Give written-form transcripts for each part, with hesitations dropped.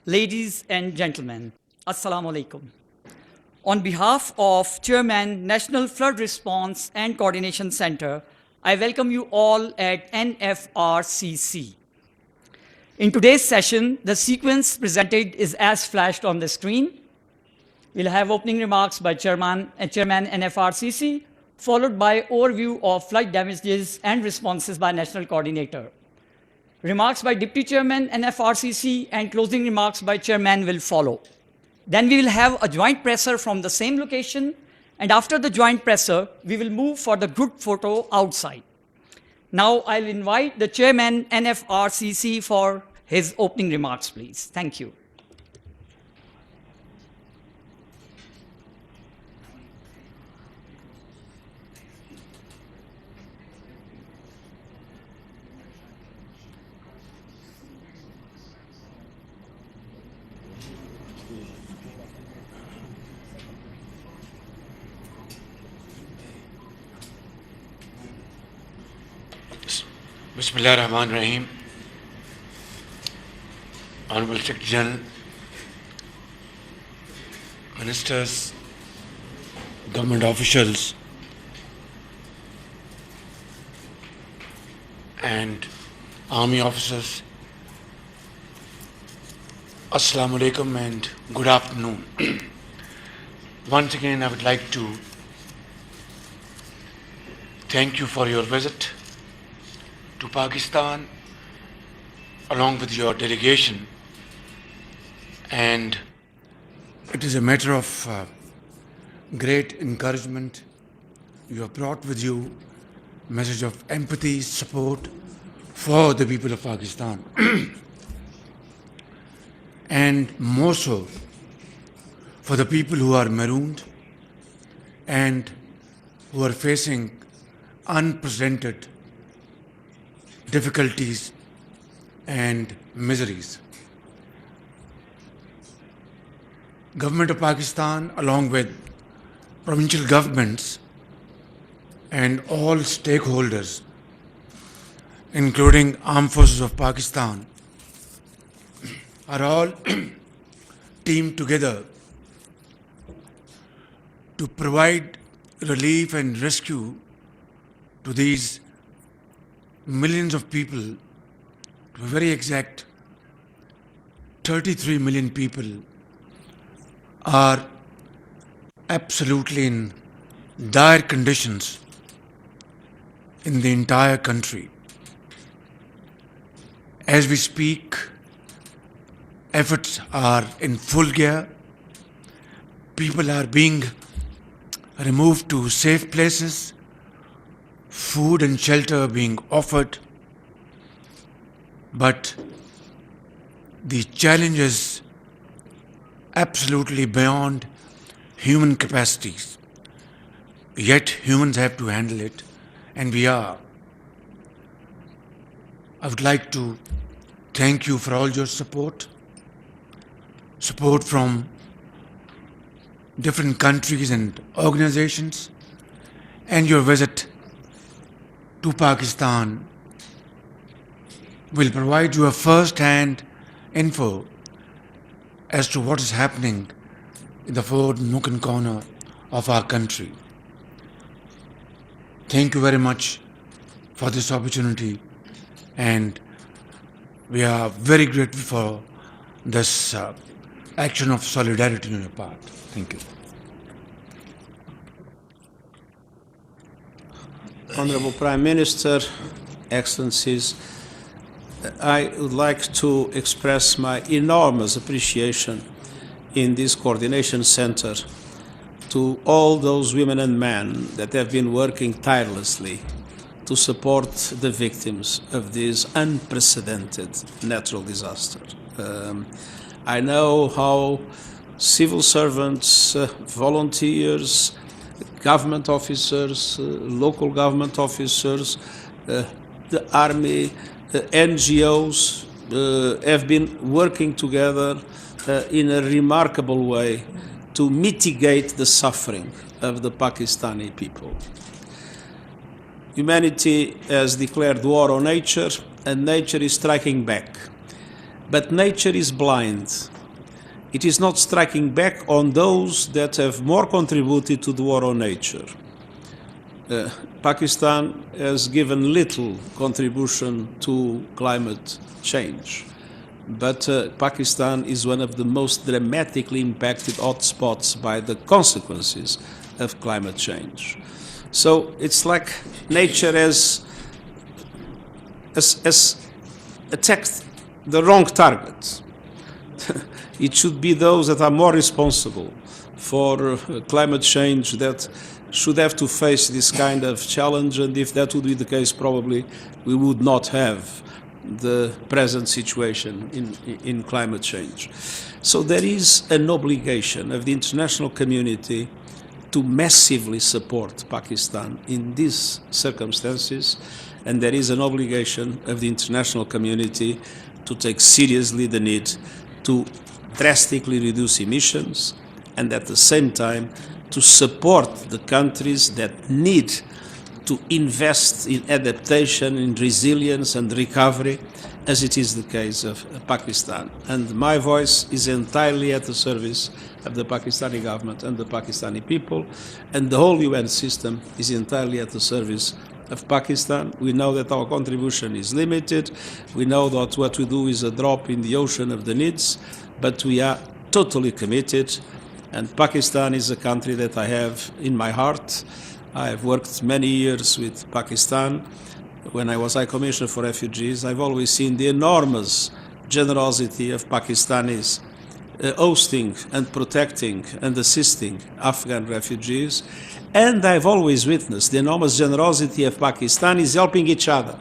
Ladies and gentlemen, Assalamu alaikum. On behalf of Chairman, National Flood Response and Coordination Center, I welcome you all at NFRCC. In today's session, the sequence presented is as flashed on the screen. We'll have opening remarks by Chairman NFRCC, followed by overview of flood damages and responses by National Coordinator. Remarks by Deputy Chairman NFRCC and closing remarks by Chairman will follow. Then we will have a joint presser from the same location, and after the joint presser, we will move for the group photo outside. Now I'll invite the Chairman NFRCC for his opening remarks, please. Thank you. Bismillah ar-Rahman ar-Rahim. Honorable Secretary General, Ministers, government officials, and army officers, Assalamu alaikum and good afternoon. Once again, I would like to thank you for your visit to Pakistan along with your delegation, and it is a matter of great encouragement. You have brought with you a message of empathy, support for the people of Pakistan and more so for the people who are marooned and who are facing unprecedented difficulties and miseries. Government of Pakistan, along with provincial governments and all stakeholders, including Armed Forces of Pakistan, are all teamed together to provide relief and rescue to these millions of people. To be very exact, 33 million people are absolutely in dire conditions in the entire country. As we speak, efforts are in full gear. People are being removed to safe places, food and shelter being offered, but the challenge is absolutely beyond human capacities. Yet humans have to handle it, and we are. I would like to thank you for all your support from different countries and organizations, and your visit to Pakistan will provide you a first-hand info as to what is happening in the four nook and corner of our country. Thank you very much for this opportunity, and we are very grateful for this action of solidarity on your part. Thank you. Honorable Prime Minister, Excellencies, I would like to express my enormous appreciation in this coordination center to all those women and men that have been working tirelessly to support the victims of this unprecedented natural disaster. I know how civil servants, volunteers, government officers, local government officers, the army, NGOs have been working together in a remarkable way to mitigate the suffering of the Pakistani people. Humanity has declared war on nature, and nature is striking back. But nature is blind. It is not striking back on those that have more contributed to the war on nature. Pakistan has given little contribution to climate change, but Pakistan is one of the most dramatically impacted hotspots by the consequences of climate change. So it's like nature has attacked the wrong target. It should be those that are more responsible for climate change that should have to face this kind of challenge, and if that would be the case, probably we would not have the present situation in climate change. So there is an obligation of the international community to massively support Pakistan in these circumstances, and there is an obligation of the international community to take seriously the need to drastically reduce emissions, and at the same time to support the countries that need to invest in adaptation, in resilience and recovery, as it is the case of Pakistan. And my voice is entirely at the service of the Pakistani government and the Pakistani people, and the whole UN system is entirely at the service of Pakistan. We know that our contribution is limited. We know that what we do is a drop in the ocean of the needs, but we are totally committed, and Pakistan is a country that I have in my heart. I have worked many years with Pakistan. When I was High Commissioner for Refugees, I've always seen the enormous generosity of Pakistanis hosting and protecting and assisting Afghan refugees, and I've always witnessed the enormous generosity of Pakistanis helping each other.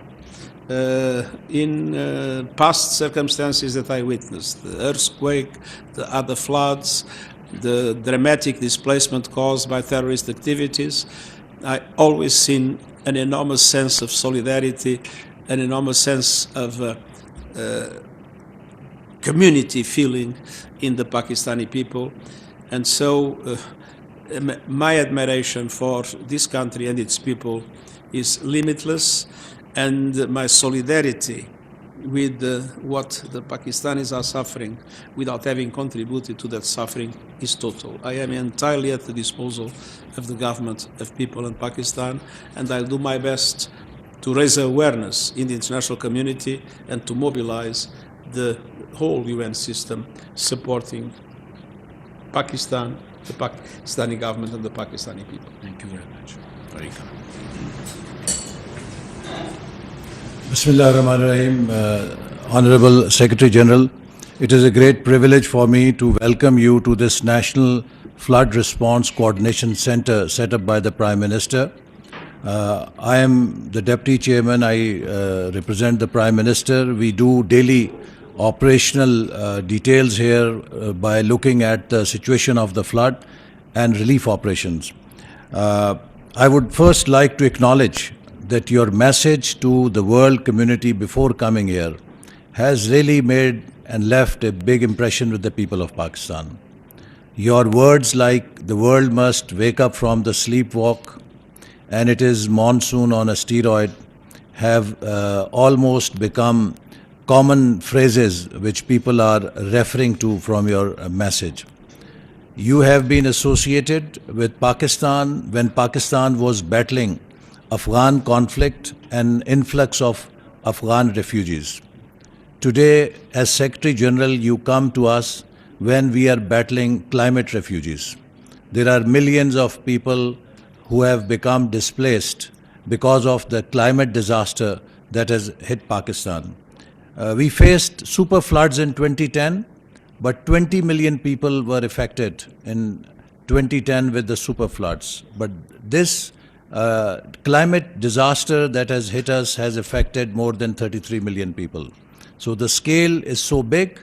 In past circumstances that I witnessed, the earthquake, the other floods, the dramatic displacement caused by terrorist activities, I always seen an enormous sense of solidarity, an enormous sense of community feeling in the Pakistani people. And so my admiration for this country and its people is limitless, and my solidarity with what the Pakistanis are suffering without having contributed to that suffering is total. I am entirely at the disposal of the government of people in Pakistan, and I'll do my best to raise awareness in the international community and to mobilize the whole UN system supporting Pakistan, the Pakistani government and the Pakistani people. Thank you very much. Very good. Bismillah ar-Rahman ar-Rahim. Honorable Secretary General, it is a great privilege for me to welcome you to this National Flood Response Coordination Center set up by the Prime Minister. I am the Deputy Chairman. I represent the Prime Minister. We do daily operational details here by looking at the situation of the flood and relief operations. I would first like to acknowledge that your message to the world community before coming here has really made and left a big impression with the people of Pakistan. Your words like the world must wake up from the sleepwalk and it is monsoon on a steroid have almost become common phrases which people are referring to from your message. You have been associated with Pakistan when Pakistan was battling Afghan conflict and influx of Afghan refugees. Today, as Secretary General, you come to us when we are battling climate refugees. There are millions of people who have become displaced because of the climate disaster that has hit Pakistan. We faced super floods in 2010, but 20 million people were affected in 2010 with the super floods. But this climate disaster that has hit us has affected more than 33 million people. So the scale is so big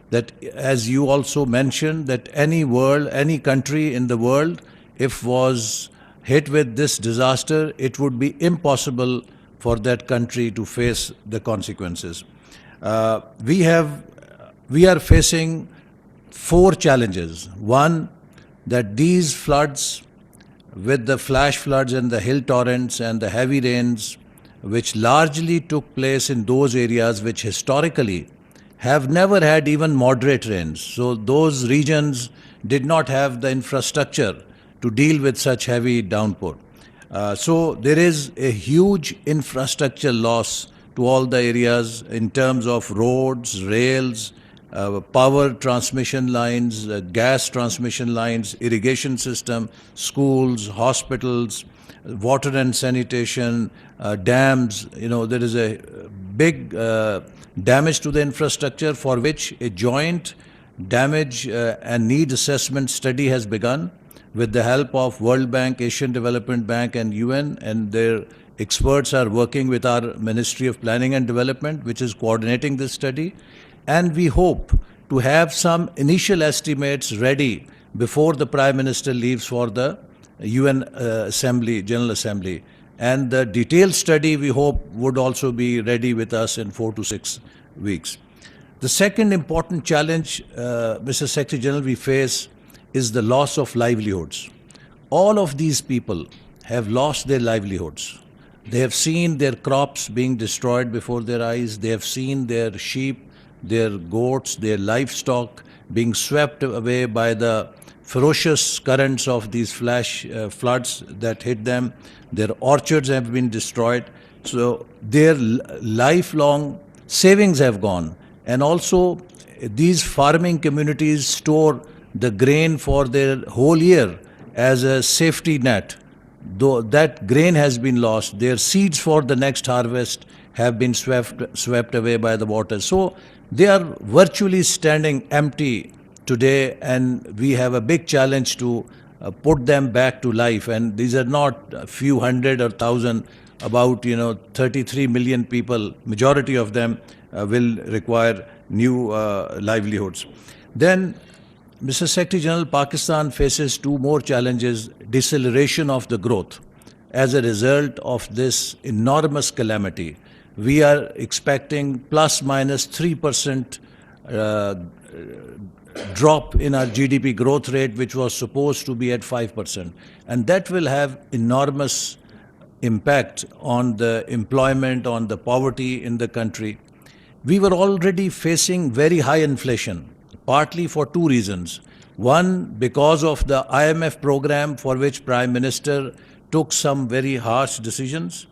that, as you also mentioned, that any country in the world, if was hit with this disaster, it would be impossible for that country to face the consequences. We are facing 4 challenges. One, that these floods, with the flash floods and the hill torrents and the heavy rains, which largely took place in those areas which historically have never had even moderate rains. So those regions did not have the infrastructure to deal with such heavy downpour. So there is a huge infrastructure loss to all the areas in terms of roads, rails, power transmission lines, gas transmission lines, irrigation system, schools, hospitals, water and sanitation, dams. There is a big damage to the infrastructure for which a joint damage and need assessment study has begun with the help of World Bank, Asian Development Bank and UN, and their experts are working with our Ministry of Planning and Development, which is coordinating this study. And we hope to have some initial estimates ready before the Prime Minister leaves for the UN Assembly, General Assembly. And the detailed study, we hope, would also be ready with us in 4 to 6 weeks. The second important challenge, Mr. Secretary General, we face is the loss of livelihoods. All of these people have lost their livelihoods. They have seen their crops being destroyed before their eyes. They have seen their sheep, their goats, their livestock being swept away by the ferocious currents of these flash floods that hit them. Their orchards have been destroyed. So their lifelong savings have gone. And also these farming communities store the grain for their whole year as a safety net. Though that grain has been lost, their seeds for the next harvest have been swept away by the water. So they are virtually standing empty today, and we have a big challenge to put them back to life. And these are not a few hundred or thousand, about 33 million people. Majority of them will require new livelihoods. Then, Mr. Secretary General, Pakistan faces two more challenges: deceleration of the growth as a result of this enormous calamity. We are expecting plus minus 3% drop in our GDP growth rate, which was supposed to be at 5%. And that will have enormous impact on the employment, on the poverty in the country. We were already facing very high inflation, partly for two reasons. One, because of the IMF program, for which Prime Minister took some very harsh decisions.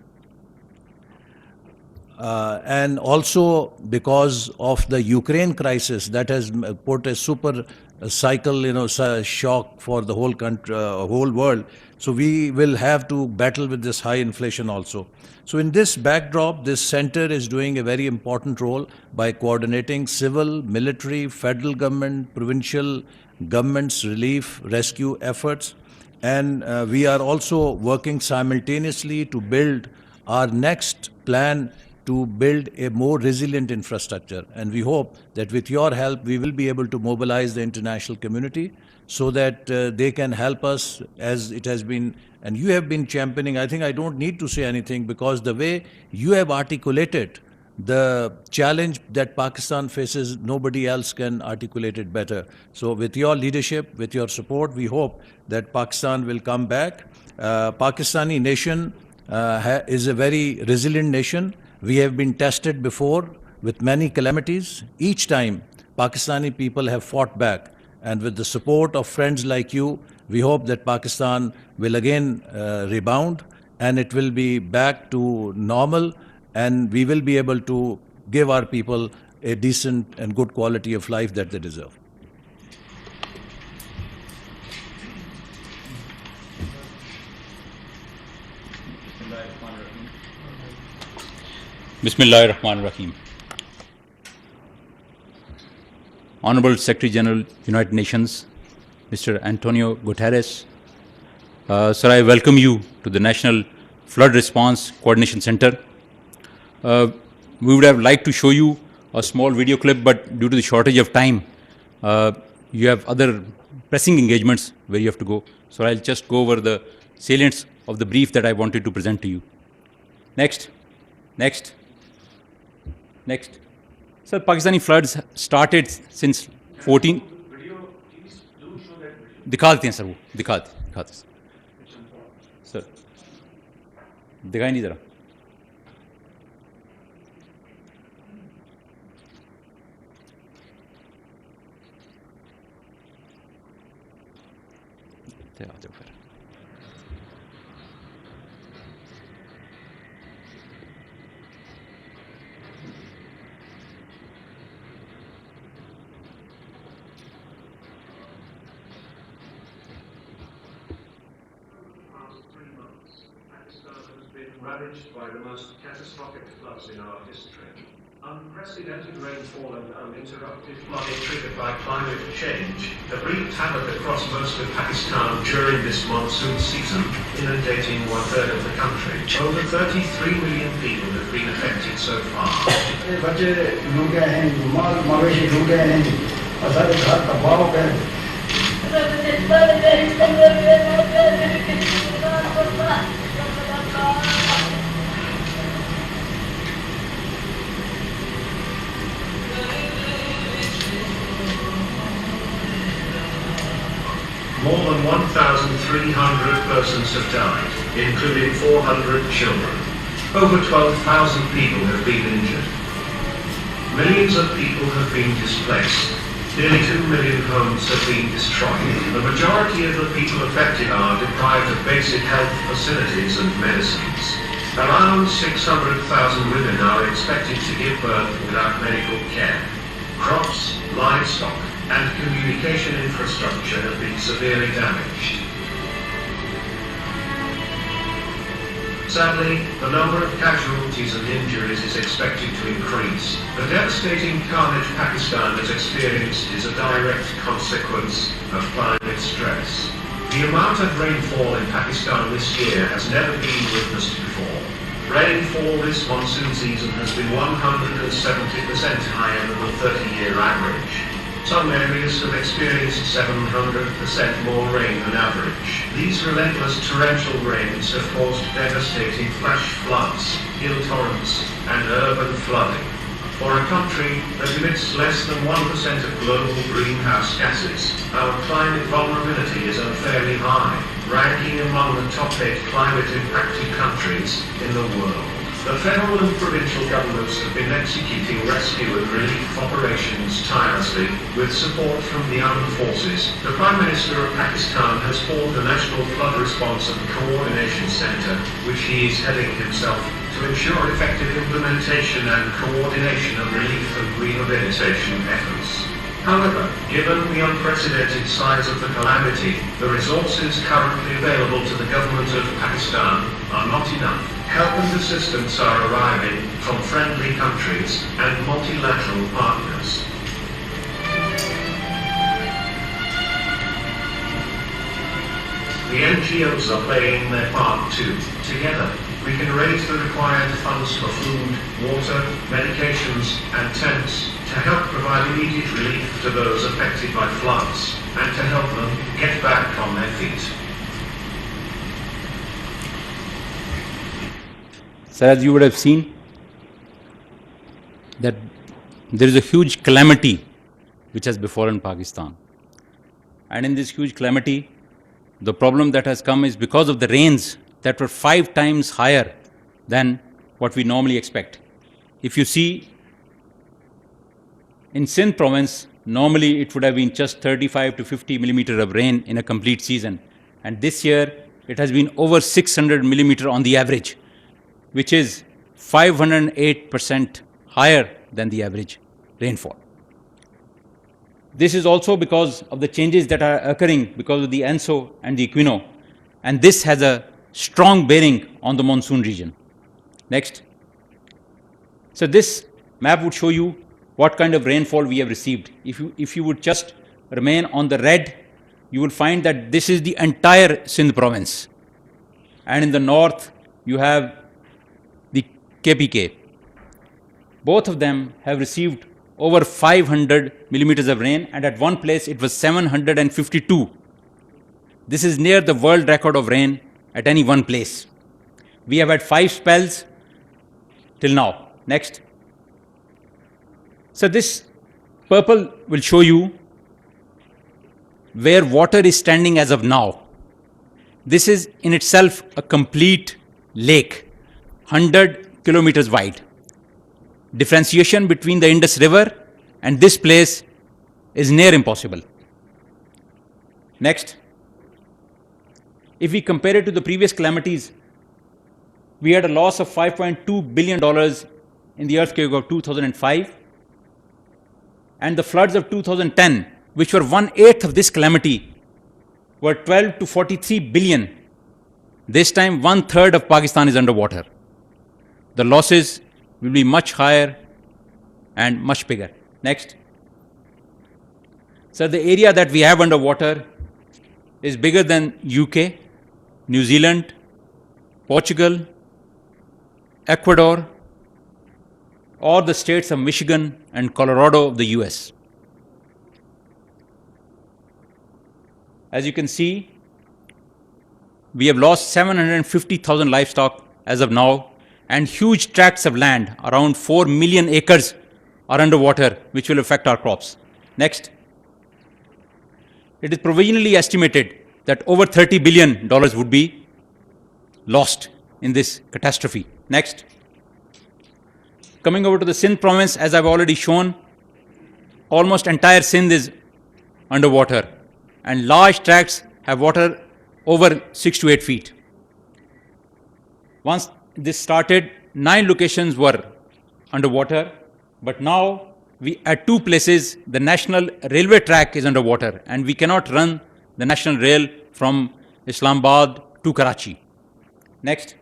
And also because of the Ukraine crisis that has put a super cycle, shock for the whole country, whole world. So we will have to battle with this high inflation also. So in this backdrop, this center is doing a very important role by coordinating civil, military, federal government, provincial governments' relief, rescue efforts. And we are also working simultaneously to build our next plan to build a more resilient infrastructure. And we hope that with your help, we will be able to mobilize the international community so that they can help us, as it has been, and you have been championing. I think I don't need to say anything, because the way you have articulated the challenge that Pakistan faces, nobody else can articulate it better. So with your leadership, with your support, we hope that Pakistan will come back. Pakistani nation is a very resilient nation. We have been tested before with many calamities. Each time, Pakistani people have fought back. And with the support of friends like you, we hope that Pakistan will again rebound, and it will be back to normal, and we will be able to give our people a decent and good quality of life that they deserve. Bismillahir Rahmanir Rahim. Honorable Secretary General, United Nations, Mr. Antonio Guterres, sir, I welcome you to the National Flood Response Coordination Center. We would have liked to show you a small video clip, but due to the shortage of time, you have other pressing engagements where you have to go. So I'll just go over the salients of the brief that I wanted to present to you. Next. Sir, Pakistani floods started since 14. Video, please do show that video. दिखाते हैं sir, वो दिखाते sir, दिखाई नहीं जरा. آ جاؤ پھر. Ravaged by the most catastrophic floods in our history. Unprecedented rainfall and uninterrupted flooding triggered by climate change have wreaked havoc across most of Pakistan during this monsoon season, inundating one-third of the country. Over 33 million people have been affected so far. बच्चे डूब गए हैं, माल मवेशी डूब गए हैं, और सारे घर तबाह हो गए. More than 1,300 persons have died, including 400 children. Over 12,000 people have been injured. Millions of people have been displaced. Nearly 2 million homes have been destroyed. The majority of the people affected are deprived of basic health facilities and medicines. Around 600,000 women are expected to give birth without medical care. Crops, livestock, and communication infrastructure have been severely damaged. Sadly, the number of casualties and injuries is expected to increase. The devastating carnage Pakistan has experienced is a direct consequence of climate stress. The amount of rainfall in Pakistan this year has never been witnessed before. Rainfall this monsoon season has been 170% higher than the 30-year average. Some areas have experienced 700% more rain than average. These relentless torrential rains have caused devastating flash floods, hill torrents, and urban flooding. For a country that emits less than 1% of global greenhouse gases, our climate vulnerability is unfairly high, ranking among the top 8 climate-impacted countries in the world. The federal and provincial governments have been executing rescue and relief operations tirelessly with support from the armed forces. The Prime Minister of Pakistan has formed a National Flood Response and Coordination Center, which he is heading himself, to ensure effective implementation and coordination of relief and rehabilitation efforts. However, given the unprecedented size of the calamity, the resources currently available to the government of Pakistan are not enough. Help and assistance are arriving from friendly countries and multilateral partners. The NGOs are playing their part too. Together, we can raise the required funds for food, water, medications, and tents to help provide immediate relief to those affected by floods and to help them get back on their feet. Sir, as you would have seen, that there is a huge calamity which has befallen Pakistan. And in this huge calamity, the problem that has come is because of the rains that were 5 times higher than what we normally expect. If you see, in Sindh province, normally it would have been just 35 to 50 millimeter of rain in a complete season. And this year, it has been over 600 millimeter on the average, which is 508% higher than the average rainfall. This is also because of the changes that are occurring because of the ENSO and the Equino, and this has a strong bearing on the monsoon region. Next. So this map would show you what kind of rainfall we have received. If you would just remain on the red, you will find that this is the entire Sindh province. And in the north, you have the KPK. Both of them have received over 500 millimeters of rain, and at one place it was 752. This is near the world record of rain at any one place. We have had 5 spells till now. Next. So this purple will show you where water is standing as of now. This is in itself a complete lake, 100 kilometers wide. Differentiation between the Indus River and this place is near impossible. Next. if we compare it to the previous calamities, we had a loss of $5.2 billion in the earthquake of 2005, and the floods of 2010, which were 1/8 of this calamity, were 12 to 43 billion. This time, 1/3 of Pakistan is underwater. The losses will be much higher and much bigger. Next. So the area that we have underwater is bigger than UK, New Zealand, Portugal, Ecuador, or the states of Michigan and Colorado of the US. As you can see, we have lost 750,000 livestock as of now, and huge tracts of land, around 4 million acres, are underwater, which will affect our crops. Next. It is provisionally estimated that over $30 billion would be lost in this catastrophe. Next. Coming over to the Sindh province, as I've already shown, almost entire Sindh is underwater, and large tracts have water over 6 to 8 feet. Once this started, 9 locations were underwater, but now at 2 places the national railway track is underwater, and we cannot run the national rail from Islamabad to Karachi. Next.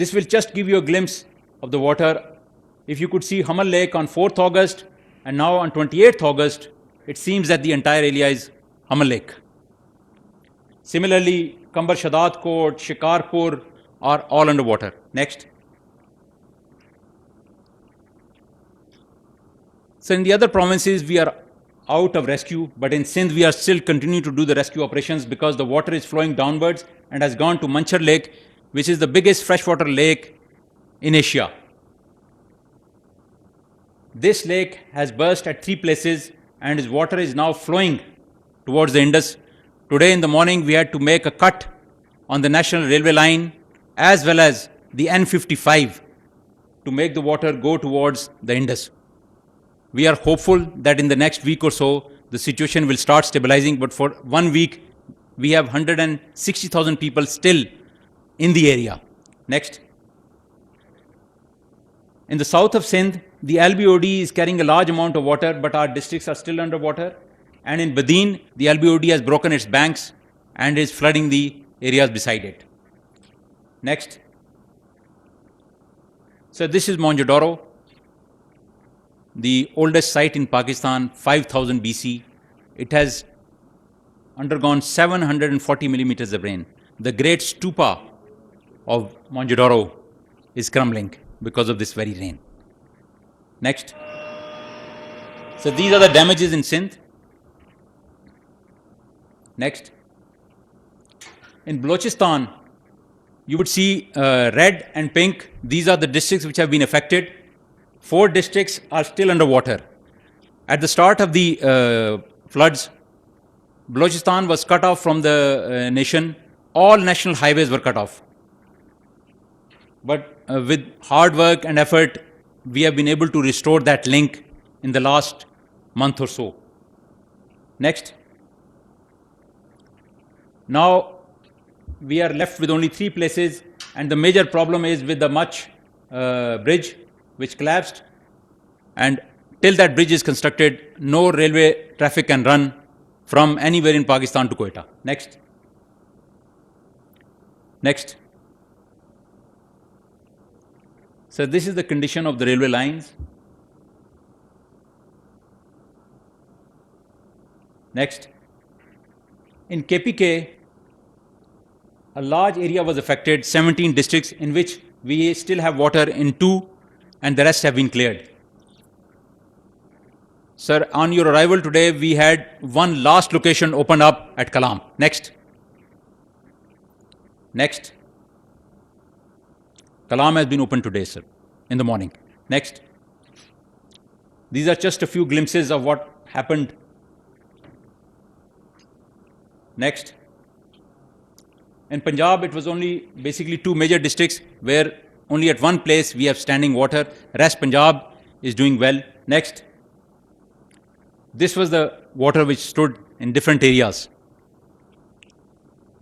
This will just give you a glimpse of the water. If you could see Hamel Lake on 4th August and now on 28th August, it seems that the entire area is Hamel Lake. Similarly, Kambar Shadat Kot, Shikarpur are all underwater. Next. So in the other provinces, we are out of rescue, but in Sindh, we are still continuing to do the rescue operations because the water is flowing downwards and has gone to Manchar Lake, which is the biggest freshwater lake in Asia. This lake has burst at 3 places, and its water is now flowing towards the Indus. Today in the morning, we had to make a cut on the national railway line as well as the N55 to make the water go towards the Indus. We are hopeful that in the next week or so, the situation will start stabilizing, but for 1 week, we have 160,000 people still in the area. Next. In the south of Sindh, the LBOD is carrying a large amount of water, but our districts are still underwater. And in Badin, the LBOD has broken its banks and is flooding the areas beside it. Next. So this is Mohenjo-daro, the oldest site in Pakistan, 5000 BC. It has undergone 740 millimeters of rain. The great stupa of Mohenjo-daro is crumbling because of this very rain. Next. So these are the damages in Sindh. Next. In Balochistan, you would see red and pink. These are the districts which have been affected. 4 districts are still underwater. At the start of the floods, Balochistan was cut off from the nation. All national highways were cut off. But with hard work and effort, we have been able to restore that link in the last month or so. Next. Now, we are left with only 3 places, and the major problem is with the Mach bridge, which collapsed, and till that bridge is constructed, no railway traffic can run from anywhere in Pakistan to Quetta. Next. Next. So this is the condition of the railway lines. Next. In KPK, a large area was affected, 17 districts, in which we still have water in 2, and the rest have been cleared. Sir, on your arrival today, we had one last location opened up at Kalam. Next. Next. Kalam has been opened today, sir, in the morning. Next. These are just a few glimpses of what happened. Next. In Punjab, it was only basically 2 major districts where only at one place we have standing water. Rest Punjab is doing well. Next. This was the water which stood in different areas.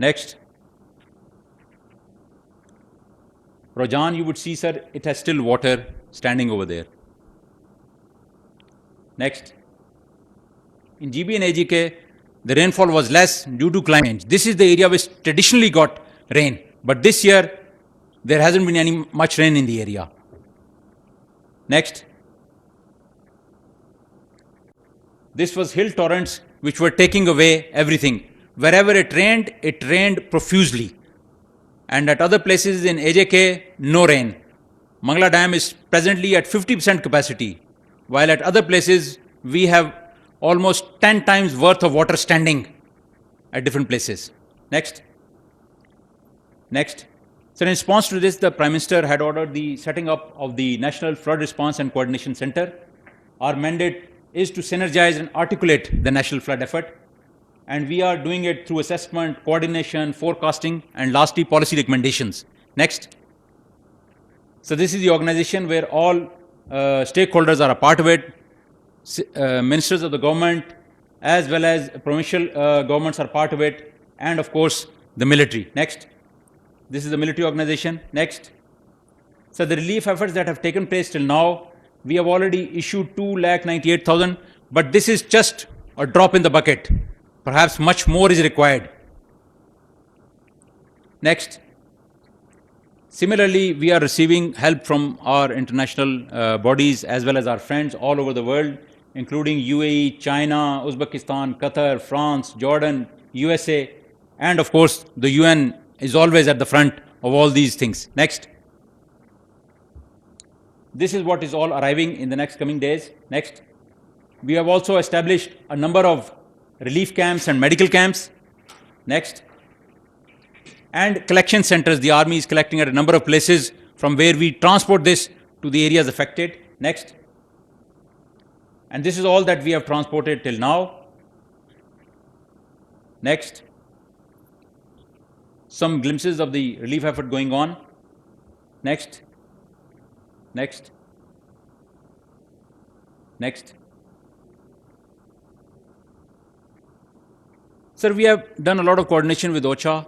Next. Rojan, you would see, sir, it has still water standing over there. Next. In GB and AGK, the rainfall was less due to climate change. This is the area which traditionally got rain, but this year there hasn't been much rain in the area. Next. This was hill torrents which were taking away everything. Wherever it rained profusely. And at other places in AJK, no rain. Mangla Dam is presently at 50% capacity, while at other places we have almost 10 times worth of water standing at different places. Next. Next. So in response to this, the Prime Minister had ordered the setting up of the National Flood Response and Coordination Center. Our mandate is to synergize and articulate the national flood effort. And we are doing it through assessment, coordination, forecasting, and lastly, policy recommendations. Next. So this is the organization where all stakeholders are a part of it. Ministers of the government, as well as provincial governments are part of it, and of course, the military. Next. This is the military organization. Next. So the relief efforts that have taken place till now, we have already issued 2,98,000, but this is just a drop in the bucket. Perhaps much more is required. Next. Similarly, we are receiving help from our international bodies as well as our friends all over the world, including UAE, China, Uzbekistan, Qatar, France, Jordan, USA, and of course, the UN is always at the front of all these things. Next. This is what is all arriving in the next coming days. Next. We have also established a number of relief camps and medical camps. Next. And collection centers. The army is collecting at a number of places from where we transport this to the areas affected. Next. And this is all that we have transported till now. Next. Some glimpses of the relief effort going on. Next. Next. Next. Sir, we have done a lot of coordination with OCHA,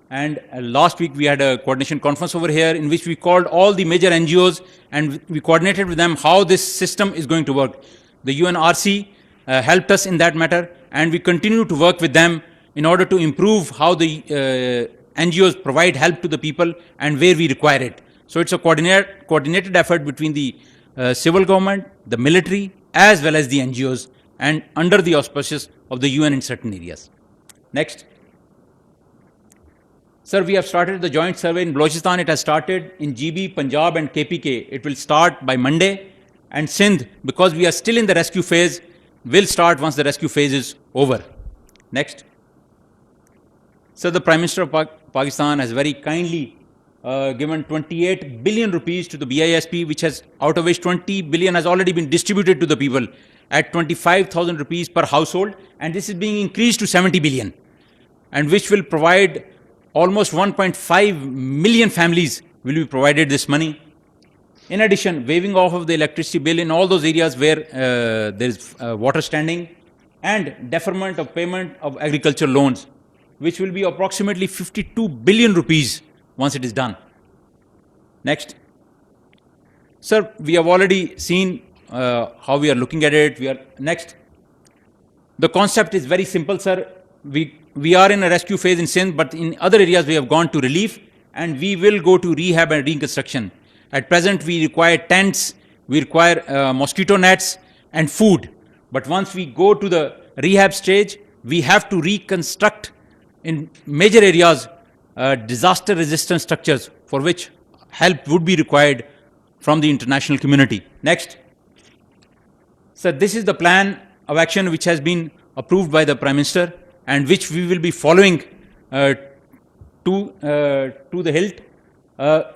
and last week we had a coordination conference over here in which we called all the major NGOs and we coordinated with them how this system is going to work. The UNRC helped us in that matter, and we continue to work with them in order to improve how the NGOs provide help to the people and where we require it. So it's a coordinated effort between the civil government, the military, as well as the NGOs, and under the auspices of the UN in certain areas. Next. Sir, we have started the joint survey in Balochistan. It has started in GB, Punjab, and KPK. It will start by Monday. And Sindh, because we are still in the rescue phase, will start once the rescue phase is over. Next. Sir, the Prime Minister of Pakistan has very kindly given 28 billion rupees to the BISP, which has, out of which 20 billion has already been distributed to the people at 25,000 rupees per household, and this is being increased to 70 billion, and which will provide almost 1.5 million families will be provided this money. In addition, waiving off of the electricity bill in all those areas where there is water standing, and deferment of payment of agriculture loans, which will be approximately 52 billion rupees once it is done. Next. Sir, we have already seen how we are looking at it. Next. The concept is very simple, sir. We are in a rescue phase in Sindh, but in other areas we have gone to relief, and we will go to rehab and reconstruction. At present, we require tents, we require mosquito nets and food. But once we go to the rehab stage, we have to reconstruct in major areas disaster-resistant structures for which help would be required from the international community. Next. So this is the plan of action which has been approved by the Prime Minister and which we will be following to the hilt.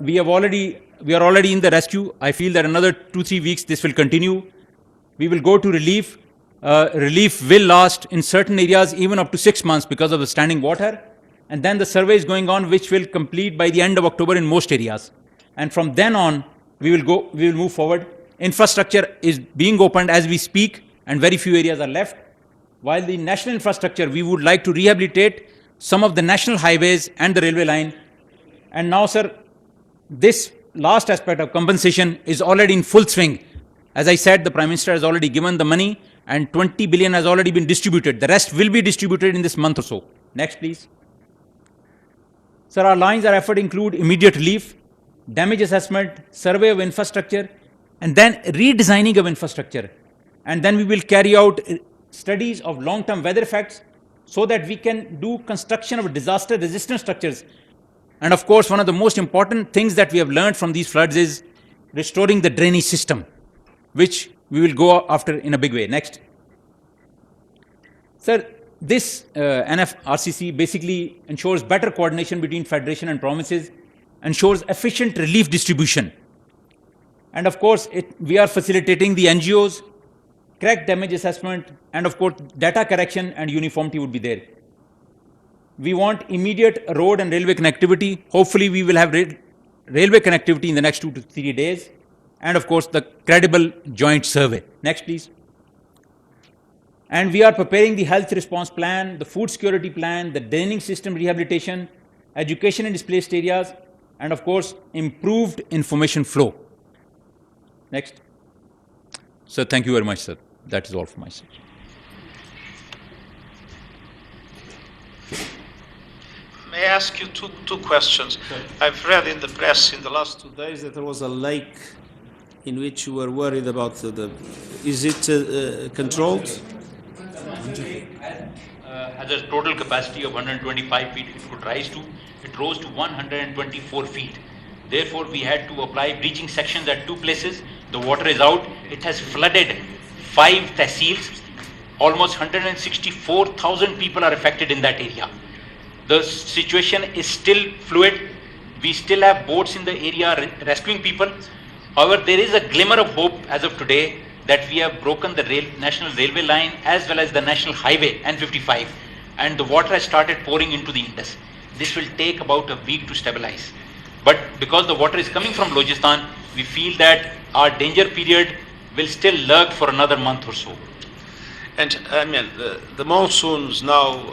We are already in the rescue. I feel that another 2-3 weeks this will continue. We will go to relief. Relief will last in certain areas even up to 6 months because of the standing water. And then the survey is going on, which will complete by the end of October in most areas. And from then on, we will move forward. Infrastructure is being opened as we speak, and very few areas are left. While the national infrastructure, we would like to rehabilitate some of the national highways and the railway line. And now, sir, this last aspect of compensation is already in full swing. As I said, the Prime Minister has already given the money and 20 billion has already been distributed. The rest will be distributed in this month or so. Next, please. Sir, our lines of effort include immediate relief, damage assessment, survey of infrastructure, and then redesigning of infrastructure. And then we will carry out studies of long-term weather effects so that we can do construction of disaster-resistant structures. And of course, one of the most important things that we have learned from these floods is restoring the drainage system, which we will go after in a big way. Next. Sir, this NFRCC basically ensures better coordination between federation and provinces, ensures efficient relief distribution. And of course, we are facilitating the NGOs, correct damage assessment, and of course, data correction and uniformity would be there. We want immediate road and railway connectivity. Hopefully, we will have railway connectivity in the next 2 to 3 days. And of course, the credible joint survey. Next, please. And we are preparing the health response plan, the food security plan, the draining system rehabilitation, education in displaced areas, and of course, improved information flow. Next. Sir, thank you very much, sir. That is all from my side. May I ask you two questions? I've read in the press in the last 2 days that there was a lake in which you were worried about is it controlled? Has a total capacity of 125 feet it could rise to. It rose to 124 feet. Therefore, we had to apply breaching sections at 2 places. The water is out. It has flooded 5 tehsils. Almost 164,000 people are affected in that area. The situation is still fluid. We still have boats in the area rescuing people. However, there is a glimmer of hope as of today that we have broken the national railway line as well as the national highway N55, and the water has started pouring into the Indus. This will take about a week to stabilize. But because the water is coming from Balochistan, we feel that our danger period will still lurk for another month or so. And I mean, the monsoons now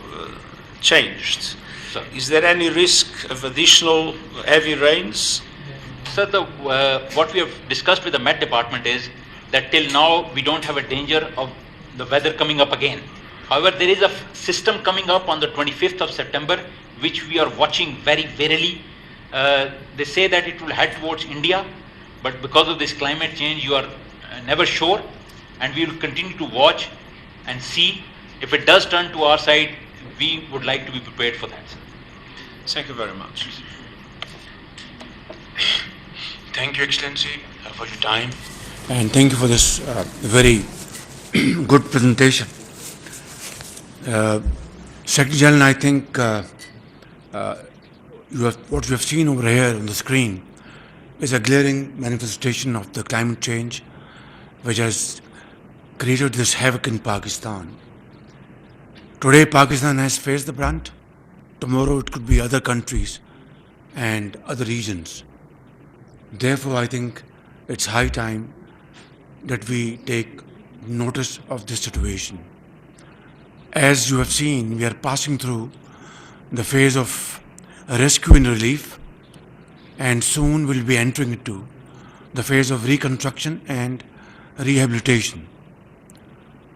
changed. Sir. Is there any risk of additional heavy rains? Sir, what we have discussed with the Met Department is that till now we don't have a danger of the weather coming up again. However, there is a system coming up on the 25th of September, which we are watching very warily. They say that it will head towards India, but because of this climate change, you are never sure, and we will continue to watch and see. If it does turn to our side, we would like to be prepared for that. Thank you very much. Thank you, Excellency, for your time. And thank you for this very good presentation. Secretary General, I think what you have seen over here on the screen is a glaring manifestation of the climate change which has created this havoc in Pakistan. Today, Pakistan has faced the brunt. Tomorrow, it could be other countries and other regions. Therefore, I think it's high time that we take notice of this situation. As you have seen, we are passing through the phase of rescue and relief, and soon we'll be entering into the phase of reconstruction and rehabilitation,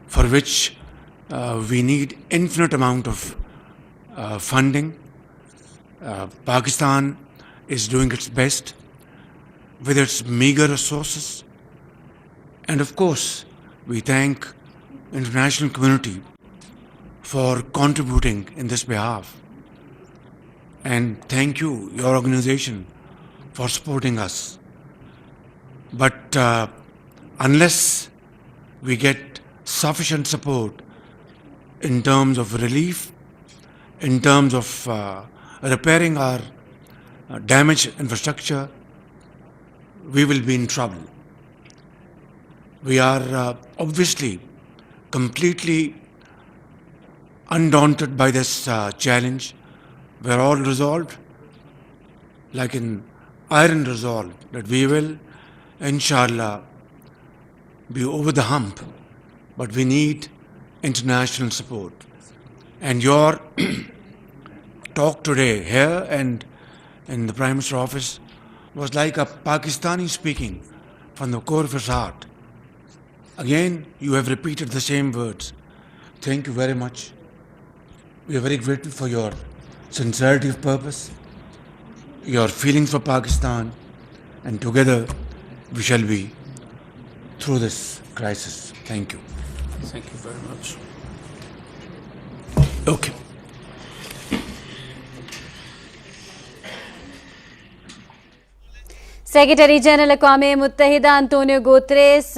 for which we need infinite amount of funding. Pakistan is doing its best with its meager resources, and of course we thank international community for contributing in this behalf, and thank you, your organization, for supporting us. But unless we get sufficient support in terms of relief, in terms of repairing our damaged infrastructure, we will be in trouble. We are obviously completely undaunted by this challenge. We are all resolved, like an iron resolve, that we will, inshallah, be over the hump. But we need international support. And your talk today here and in the Prime Minister's office was like a Pakistani speaking from the core of his heart. Again, you have repeated the same words. Thank you very much. We are very grateful for your sincerity of purpose, your feelings for Pakistan, and together we shall be through this crisis. Thank you. Thank you very much. Okay. Secretary general اقوام متحدہ Antonio گورتیس